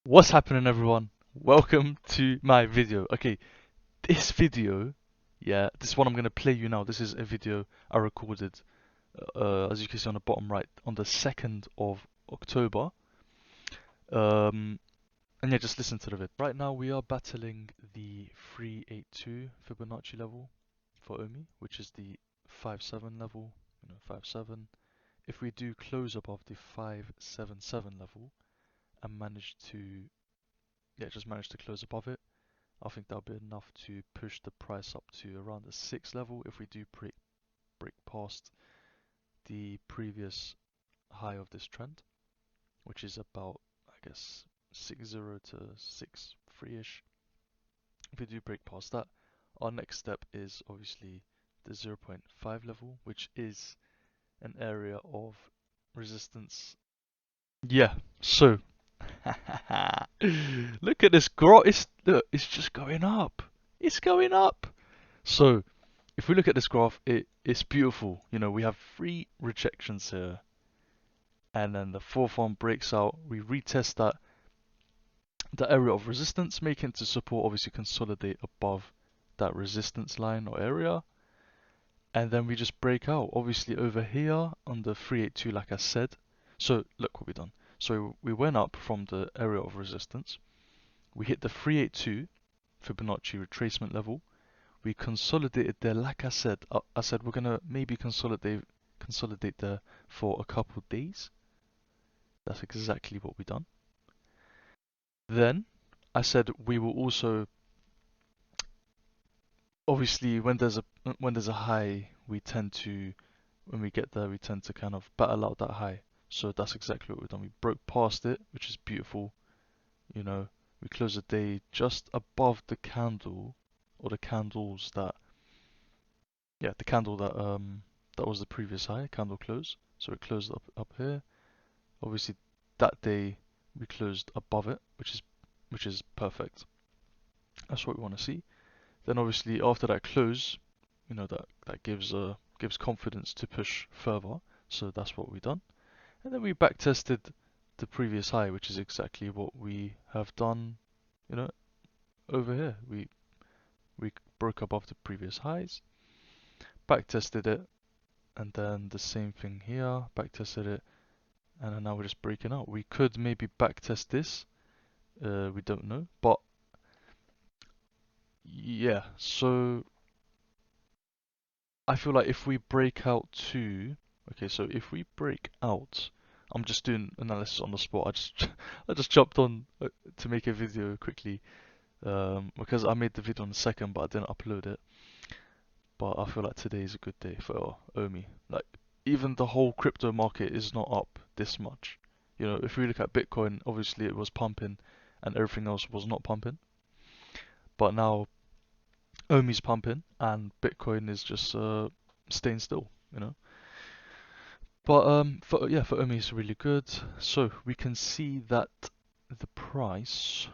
What's happening, everyone? Welcome to my video. Okay, this video, this one I'm gonna play you now. This is a video I recorded, as you can see on the bottom right, on the 2nd of October. Um, and yeah, just listen to the vid. Right now we are battling the 382 Fibonacci level for Omi, which is the 5-7 level. 5-7. If we do close above the 5-7-7 level and manage to, just manage to close above it, I think that'll be enough to push the price up to around the 6 level if we do break past the previous high of this trend, which is about, I guess, 6.0 to 6.3ish. If we do break past that, our next step is obviously the 0.5 level, which is an area of resistance. Yeah, so look at this graph. It's just going up. It's going up. So if we look at this graph, it's beautiful. We have 3 rejections here, and then the 4th one breaks out. We retest that area of resistance, make it into support, obviously consolidate above that resistance line or area, and then we just break out. Obviously over here on the 382, like I said. So look what we've done. So we went up from the area of resistance. We hit the 382 Fibonacci retracement level. We consolidated there, like I said. I said we're gonna maybe consolidate there for a couple of days. That's exactly what we done. Then I said we will also, obviously, when there's a high, when we get there, we tend to kind of battle out that high. So that's exactly what we've done. We broke past it, which is beautiful. You know, we closed the day just above the candle, or the candles that, the candle that was the previous high, candle close. So it closed up here. Obviously, that day we closed above it, which is perfect. That's what we want to see. Then obviously after that close, that gives confidence to push further. So that's what we done. And then we back tested the previous high, which is exactly what we have done, you know, over here. We broke above the previous highs, back tested it, and then the same thing here, back tested it, and then now we're just breaking out. We could maybe back test this, we don't know, but yeah, so I feel like if we break out to, okay, so if we break out, I'm just doing analysis on the spot. I just jumped on to make a video quickly, because I made the video on the 2nd, but I didn't upload it. But I feel like today is a good day for Omi. Like, even the whole crypto market is not up this much. If we look at Bitcoin, obviously it was pumping and everything else was not pumping. But now Omi's pumping and Bitcoin is just staying still. But for Omi it's really good. So we can see that the price,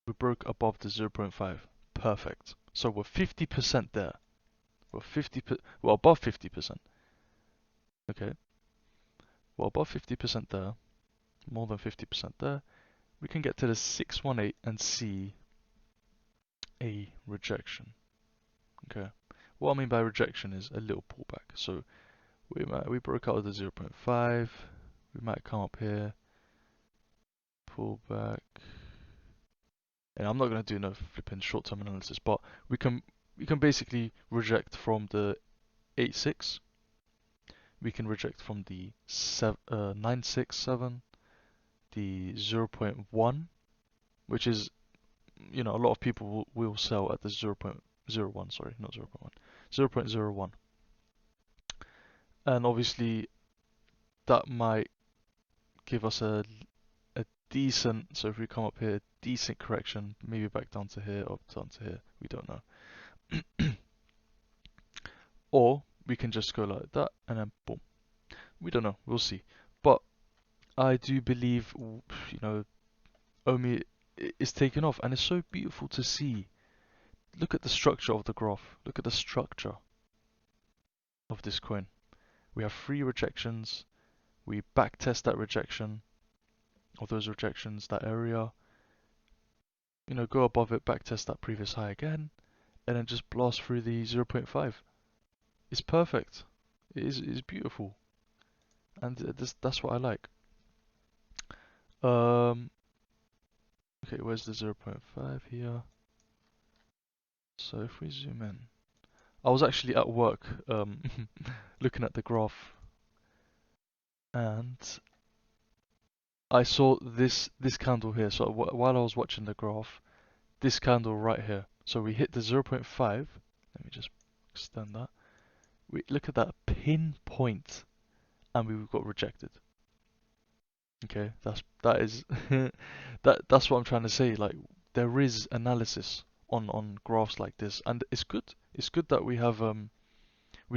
we broke above the 0.5. Perfect. So we're 50% there. We're above 50%. Okay. We're above 50% there. More than 50% there. We can get to the 618 and see a rejection. Okay. What I mean by rejection is a little pullback. So we broke out of the 0.5. We might come up here, pull back. And I'm not going to do no flipping short-term analysis, but we can basically reject from the 8.6. We can reject from the 9.67, the 0.1, which is, a lot of people will sell at the 0.01, sorry, not 0.1, 0.01. And obviously that might give us a decent, so if we come up here, decent correction, maybe back down to here, up down to here, we don't know. Or we can just go like that and then boom. We don't know, we'll see. But I do believe, Omi is taking off, and it's so beautiful to see. Look at the structure of the graph. Look at the structure of this coin. We have 3 rejections. We backtest that rejection. of those rejections, that area, go above it, backtest that previous high again, and then just blast through the 0. 0.5. It's perfect. It is beautiful, and that's what I like. Um, okay, where's the 0. 0.5 here? So if we zoom in, I was actually at work looking at the graph, and I saw this candle here. So while I was watching the graph, this candle right here. So we hit the 0. 0.5. Let me just extend that. We look at that pinpoint, and we got rejected. Okay, that is that's what I'm trying to say. Like, there is analysis on graphs like this, and it's good. It's good that we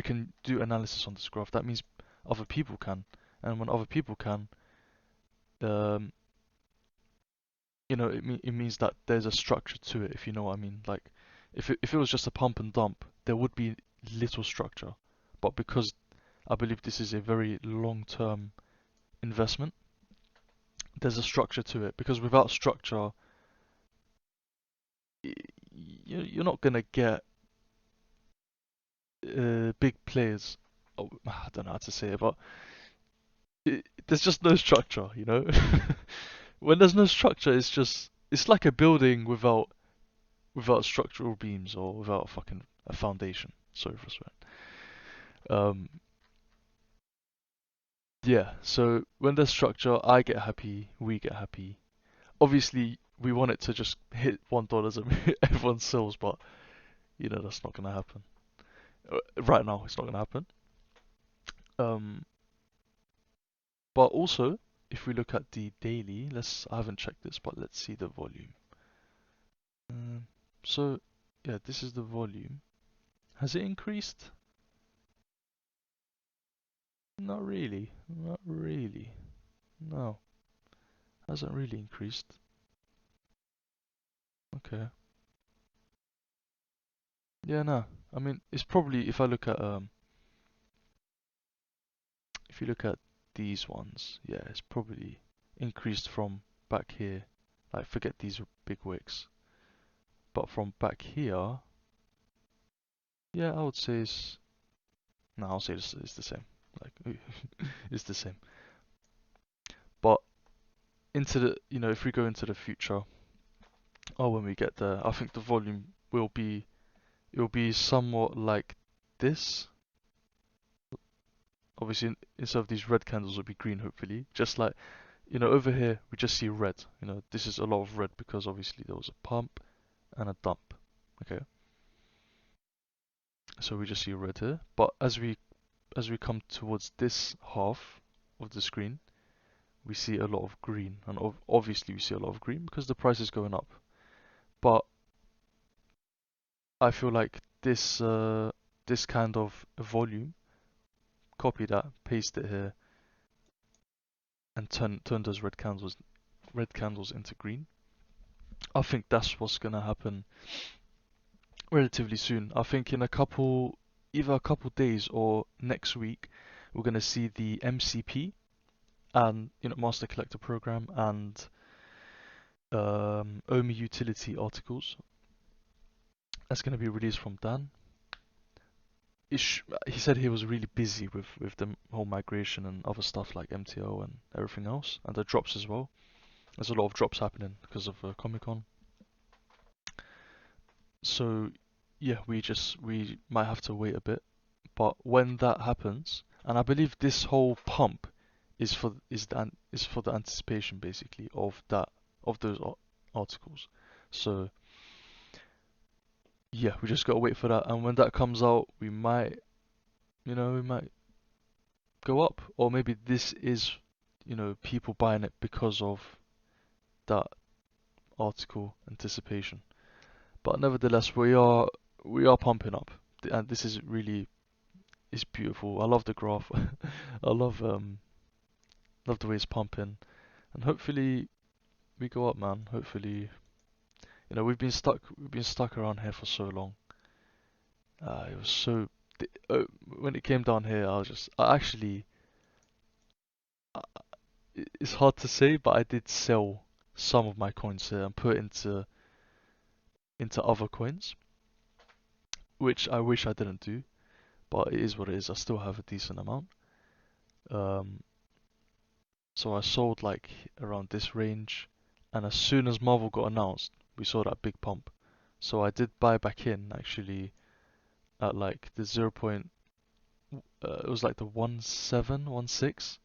can do analysis on this graph. That means other people can, and when other people can, um, it means that there's a structure to it, if you know what I mean. Like, if it was just a pump and dump, there would be little structure. But because I believe this is a very long-term investment, there's a structure to it. Because without structure, you're not gonna get big players. Oh, I don't know how to say it, but there's just no structure, you know? When there's no structure, it's like a building without structural beams or without a foundation. Sorry for swearing. Um, yeah, so when there's structure, I get happy, we get happy. Obviously, we want it to just hit $1 and everyone sells, but that's not gonna happen. Right now, it's not gonna happen. Um, but also, if we look at the daily, I haven't checked this, but let's see the volume. Um, so, yeah, this is the volume. Has it increased? Not really. Not really. No, hasn't really increased. Okay. Yeah, no. I mean, it's probably if you look at these ones, yeah, it's probably increased from back here. Like, forget these big wicks. But from back here, yeah, I would say no, I'll say it's the same. Like, it's the same. But if we go into the future, when we get there, I think the volume it will be somewhat like this. Obviously, instead of these red candles, it'll be green, hopefully. Just like, over here, we just see red. This is a lot of red because obviously there was a pump and a dump. Okay, so we just see red here. But as we come towards this half of the screen, we see a lot of green, and obviously we see a lot of green because the price is going up. But I feel like this kind of volume, copy that, paste it here, and turn those red candles into green. I think that's what's gonna happen relatively soon. I think in either a couple days or next week, we're gonna see the MCP and Master Collector Program and Omi Utility articles. That's gonna be released from Dan. He said he was really busy with the whole migration and other stuff like MTO and everything else, and the drops as well. There's a lot of drops happening because of Comic Con. So yeah, we might have to wait a bit, but when that happens, and I believe this whole pump is for the anticipation basically of those articles. So yeah, we just gotta wait for that, and when that comes out, we might go up, or maybe this is people buying it because of that article anticipation. But nevertheless, we are pumping up, and this is really it's beautiful. I love the graph. I love the way it's pumping, and hopefully we go up, man. Hopefully, we've been stuck around here for so long. It was so when it came down here, I actually it's hard to say, but I did sell some of my coins here and put into other coins, which I wish I didn't do, but it is what it is. I still have a decent amount. Um, so I sold like around this range, and as soon as Marvel got announced, we saw that big pump. So I did buy back in actually at like the it was like the 1.7, 1.6,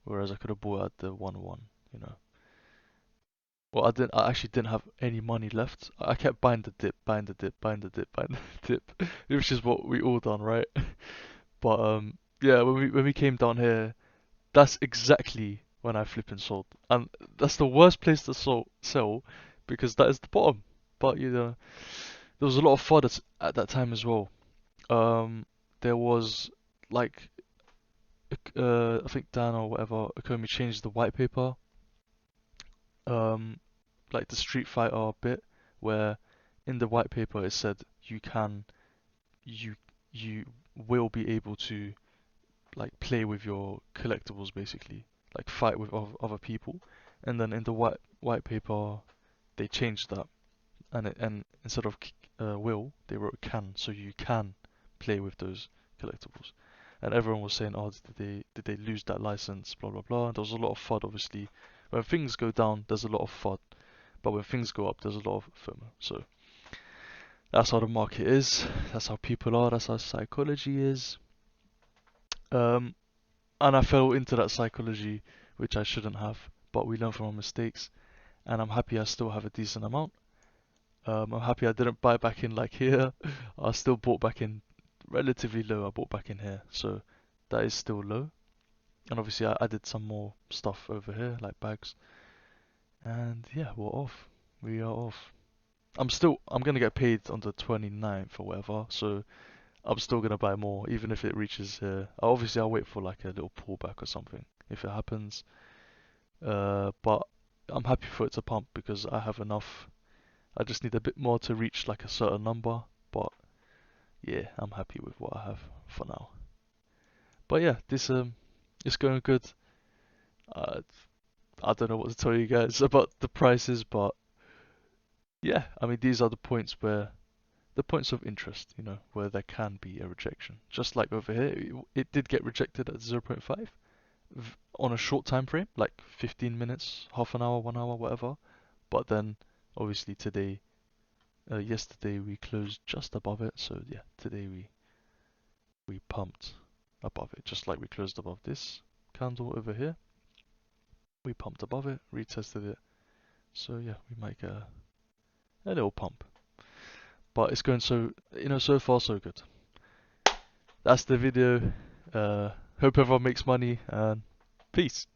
whereas I could have bought at the 1.1, you know. Well, I actually didn't have any money left. I kept buying the dip, buying the dip, buying the dip, buying the dip, which is what we all done, right? But yeah, when we came down here, that's exactly when I flip and sold, and that's the worst place to sell because that is the bottom. But you know, there was a lot of FUD at that time as well. Um, there was like I think Dan or whatever, Okomi changed the white paper, um, like the Street Fighter bit, where in the white paper it said you you will be able to like play with your collectibles basically, like fight with other people, and then in the white paper they changed that, and instead of will they wrote can, so you can play with those collectibles. And everyone was saying, oh, did they lose that license? Blah blah blah. There was a lot of FUD, obviously. When things go down, there's a lot of FUD, but when things go up, there's a lot of FOMO. So that's how the market is. That's how people are. That's how psychology is. Um, and I fell into that psychology, which I shouldn't have. But we learn from our mistakes, and I'm happy I still have a decent amount. I'm happy I didn't buy back in like here. I still bought back in relatively low. I bought back in here, so that is still low. And obviously I added some more stuff over here, like bags. And yeah, we're off. We are off. I'm gonna get paid on the 29th or whatever, so I'm still gonna buy more, even if it reaches here. Obviously I'll wait for like a little pullback or something, if it happens. But I'm happy for it to pump because I have enough. I just need a bit more to reach like a certain number, but yeah, I'm happy with what I have for now. But yeah, this it's going good. Uh, I don't know what to tell you guys about the prices, but yeah, I mean these are the points of interest, you know, where there can be a rejection. Just like over here, it did get rejected at 0.5 on a short time frame, like 15 minutes, half an hour, 1 hour, whatever. But then obviously yesterday we closed just above it, so yeah, today we pumped above it, just like we closed above this candle over here. We pumped above it, retested it, so yeah, we might get a little pump. But it's going so far so good. That's the video. Hope everyone makes money and peace.